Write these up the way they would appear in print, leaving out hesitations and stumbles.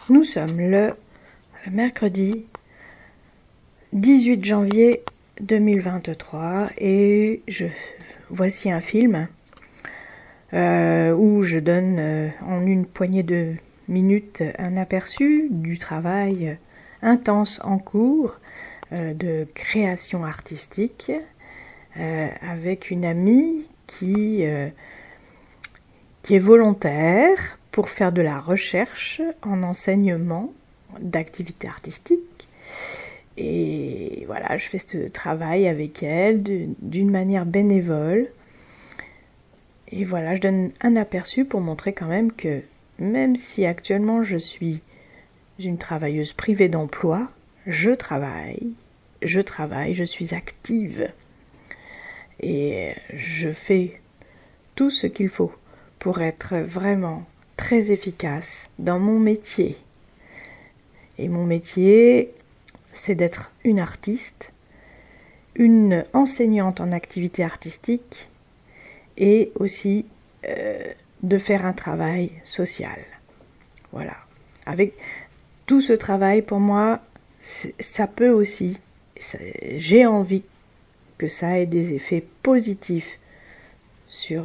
Nous sommes le mercredi 18 janvier 2023 et voici un film où je donne en une poignée de minutes un aperçu du travail intense en cours de création artistique avec une amie qui est volontaire pour faire de la recherche en enseignement d'activités artistiques. Et voilà, je fais ce travail avec elle d'une manière bénévole. Et voilà, je donne un aperçu pour montrer quand même que même si actuellement je suis une travailleuse privée d'emploi, je travaille, je suis active. Et je fais tout ce qu'il faut pour être vraiment très efficace dans mon métier. Et mon métier, c'est d'être une artiste, une enseignante en activité artistique et aussi de faire un travail social. Voilà. Avec tout ce travail, pour moi, ça peut aussi, j'ai envie que ça ait des effets positifs sur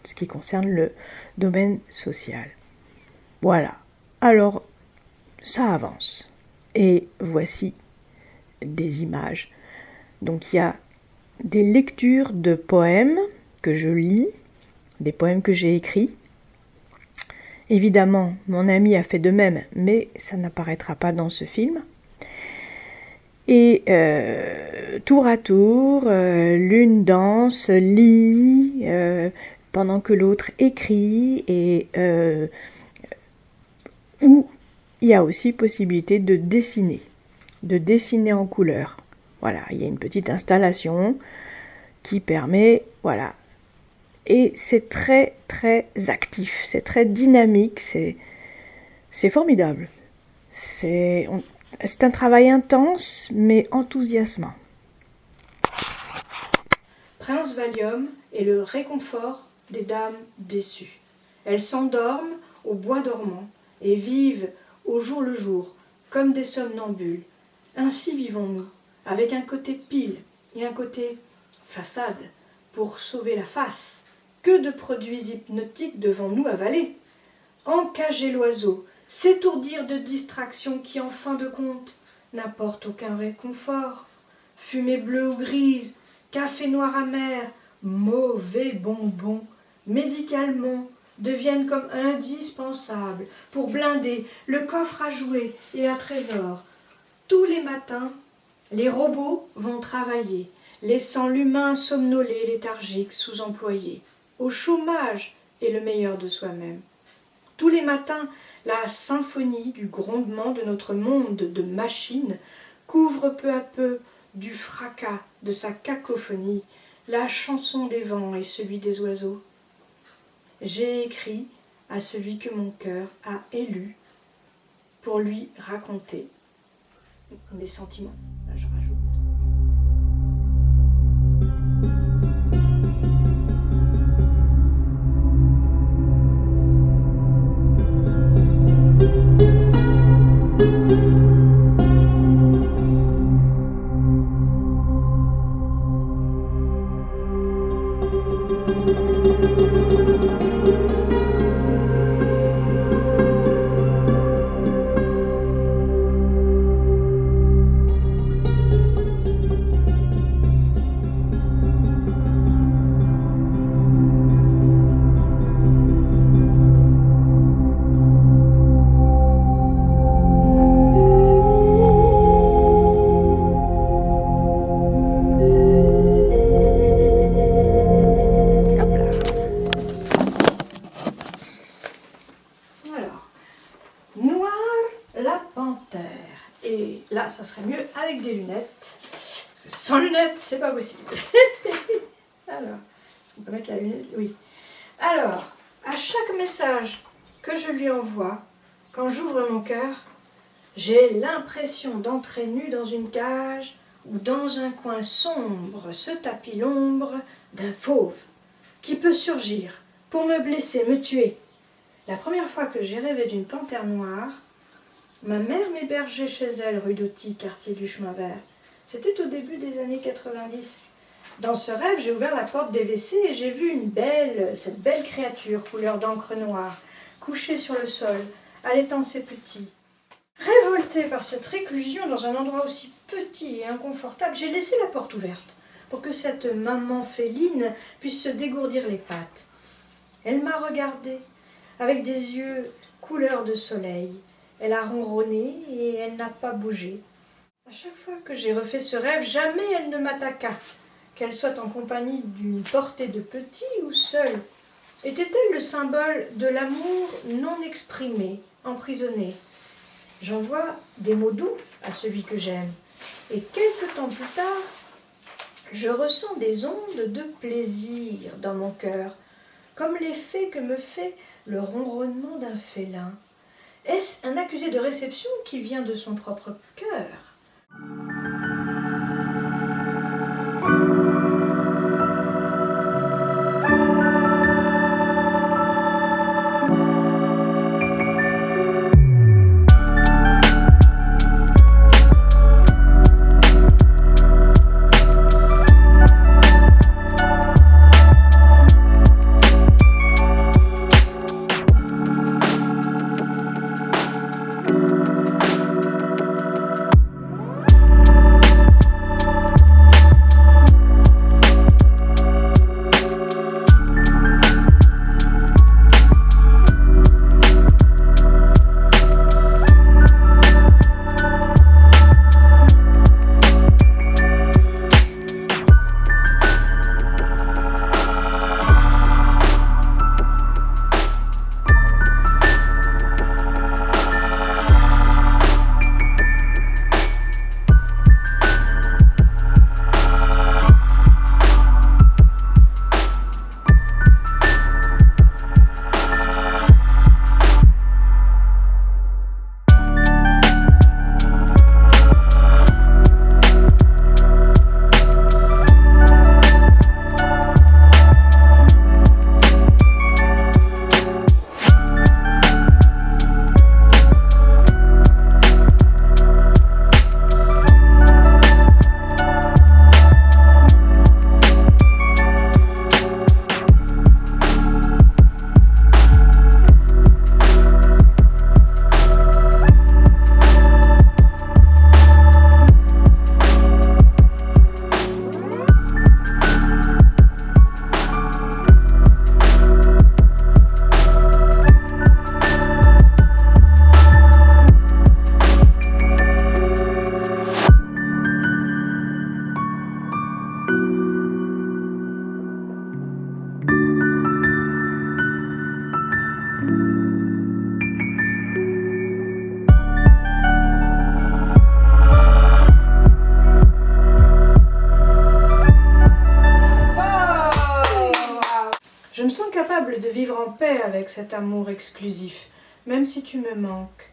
ce qui concerne le domaine social. Voilà. Alors, ça avance. Et voici des images. Donc il y a des lectures de poèmes que je lis, des poèmes que j'ai écrits. Évidemment, mon ami a fait de même, mais ça n'apparaîtra pas dans ce film. Et tour à tour, l'une danse, lit, pendant que l'autre écrit, et où il y a aussi possibilité de dessiner en couleur. Voilà, il y a une petite installation qui permet, voilà. Et c'est très très actif, c'est très dynamique, c'est formidable. C'est un travail intense mais enthousiasmant. Prince Valium est le réconfort des dames déçues. Elles s'endorment au bois dormant et vivent au jour le jour, comme des somnambules. Ainsi vivons-nous, avec un côté pile et un côté façade, pour sauver la face. Que de produits hypnotiques devons-nous avaler? Encager l'oiseau, s'étourdir de distractions qui, en fin de compte, n'apportent aucun réconfort. Fumée bleue ou grise, café noir amer, mauvais bonbons, médicalement, deviennent comme indispensables pour blinder le coffre à jouets et à trésors. Tous les matins, les robots vont travailler, laissant l'humain somnolé, léthargique, sous-employé. Au chômage est le meilleur de soi-même. Tous les matins, la symphonie du grondement de notre monde de machines couvre peu à peu du fracas de sa cacophonie la chanson des vents et celui des oiseaux. J'ai écrit à celui que mon cœur a élu pour lui raconter mes sentiments. Là, je rajoute. Et là, ça serait mieux avec des lunettes. Parce que sans lunettes, c'est pas possible. Alors, est-ce qu'on peut mettre la lunette? Oui. Alors, à chaque message que je lui envoie, quand j'ouvre mon cœur, j'ai l'impression d'entrer nue dans une cage où dans un coin sombre se tapit l'ombre d'un fauve qui peut surgir pour me blesser, me tuer. La première fois que j'ai rêvé d'une panthère noire, ma mère m'hébergeait chez elle, rue d'Auty, quartier du Chemin Vert. C'était au début des années 90. Dans ce rêve, j'ai ouvert la porte des WC et j'ai vu cette belle créature, couleur d'encre noire, couchée sur le sol, allaitant ses petits. Révoltée par cette réclusion dans un endroit aussi petit et inconfortable, j'ai laissé la porte ouverte pour que cette maman féline puisse se dégourdir les pattes. Elle m'a regardée avec des yeux couleur de soleil. Elle a ronronné et elle n'a pas bougé. À chaque fois que j'ai refait ce rêve, jamais elle ne m'attaqua, qu'elle soit en compagnie d'une portée de petits ou seule. Était-elle le symbole de l'amour non exprimé, emprisonné? J'envoie des mots doux à celui que j'aime. Et quelque temps plus tard, je ressens des ondes de plaisir dans mon cœur, comme l'effet que me fait le ronronnement d'un félin. Est-ce un accusé de réception qui vient de son propre cœur? Je me sens capable de vivre en paix avec cet amour exclusif, même si tu me manques.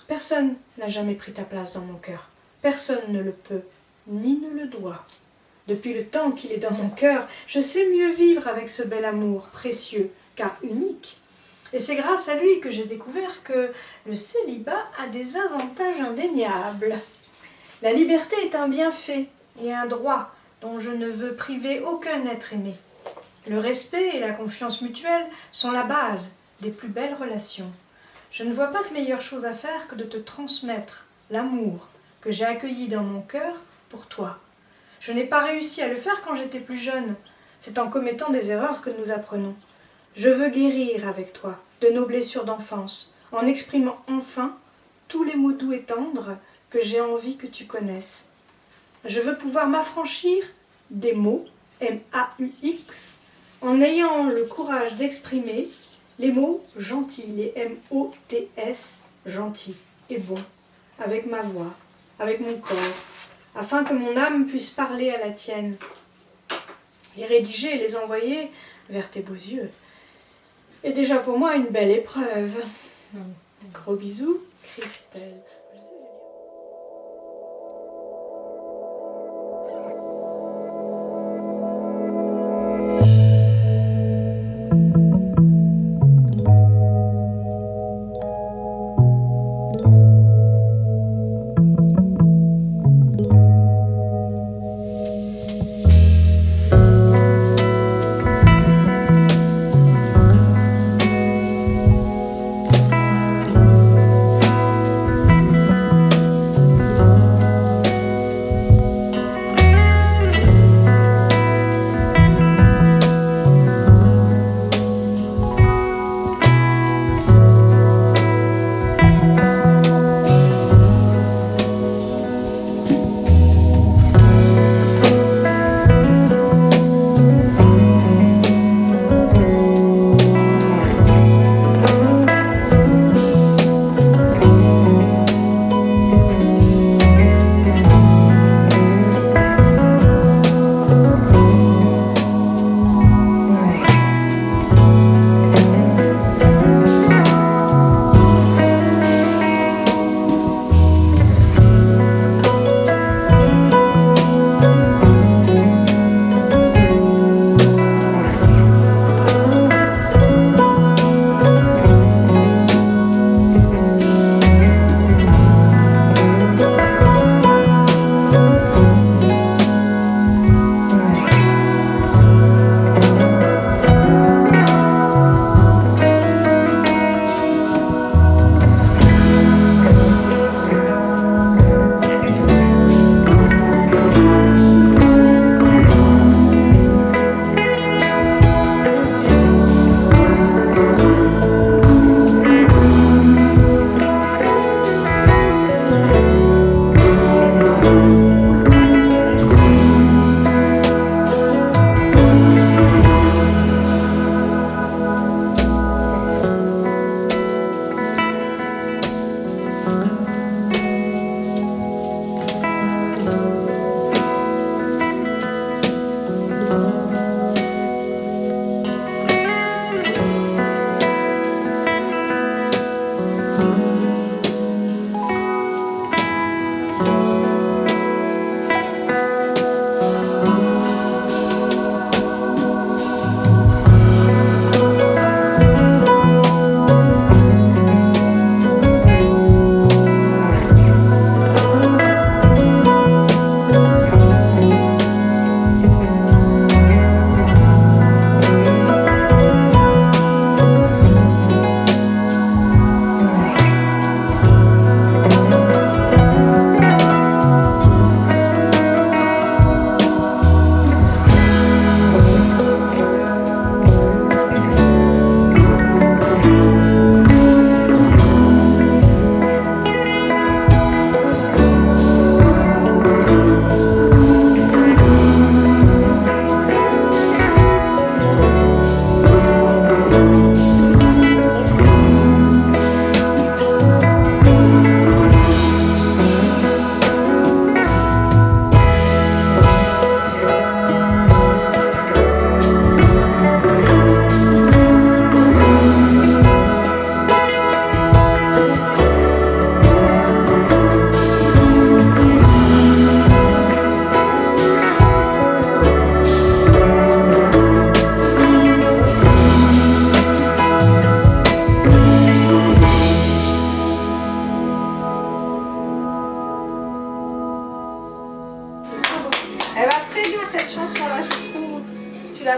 Personne n'a jamais pris ta place dans mon cœur. Personne ne le peut, ni ne le doit. Depuis le temps qu'il est dans mon cœur, je sais mieux vivre avec ce bel amour, précieux, car unique. Et c'est grâce à lui que j'ai découvert que le célibat a des avantages indéniables. La liberté est un bienfait et un droit dont je ne veux priver aucun être aimé. Le respect et la confiance mutuelle sont la base des plus belles relations. Je ne vois pas de meilleure chose à faire que de te transmettre l'amour que j'ai accueilli dans mon cœur pour toi. Je n'ai pas réussi à le faire quand j'étais plus jeune. C'est en commettant des erreurs que nous apprenons. Je veux guérir avec toi de nos blessures d'enfance, en exprimant enfin tous les mots doux et tendres que j'ai envie que tu connaisses. Je veux pouvoir m'affranchir des mots, M-A-U-X, en ayant le courage d'exprimer les mots gentils, les M-O-T-S, gentils et bons, avec ma voix, avec mon corps, afin que mon âme puisse parler à la tienne, les rédiger et les envoyer vers tes beaux yeux. Et déjà pour moi une belle épreuve. Gros bisous, Christelle.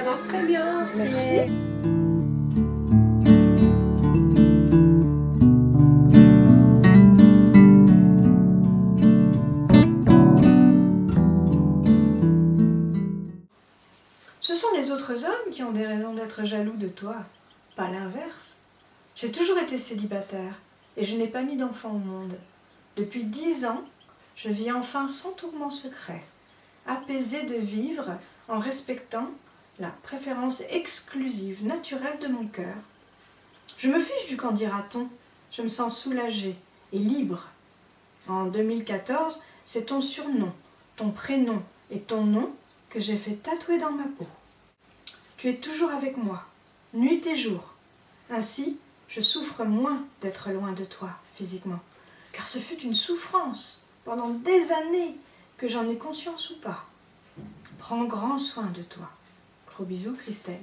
danse très bien. Merci. Ce sont les autres hommes qui ont des raisons d'être jaloux de toi, pas l'inverse. J'ai toujours été célibataire et je n'ai pas mis d'enfant au monde. Depuis 10 ans, je vis enfin sans tourment secret, apaisée de vivre en respectant la préférence exclusive, naturelle de mon cœur. Je me fiche du qu'en dira-t-on, je me sens soulagée et libre. En 2014, c'est ton surnom, ton prénom et ton nom que j'ai fait tatouer dans ma peau. Tu es toujours avec moi, nuit et jour. Ainsi, je souffre moins d'être loin de toi physiquement, car ce fut une souffrance pendant des années, que j'en ai conscience ou pas. Prends grand soin de toi. Gros bisous, Christelle.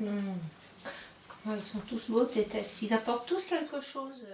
Ouais, ils sont tous beaux, tes textes. Ils apportent tous quelque chose.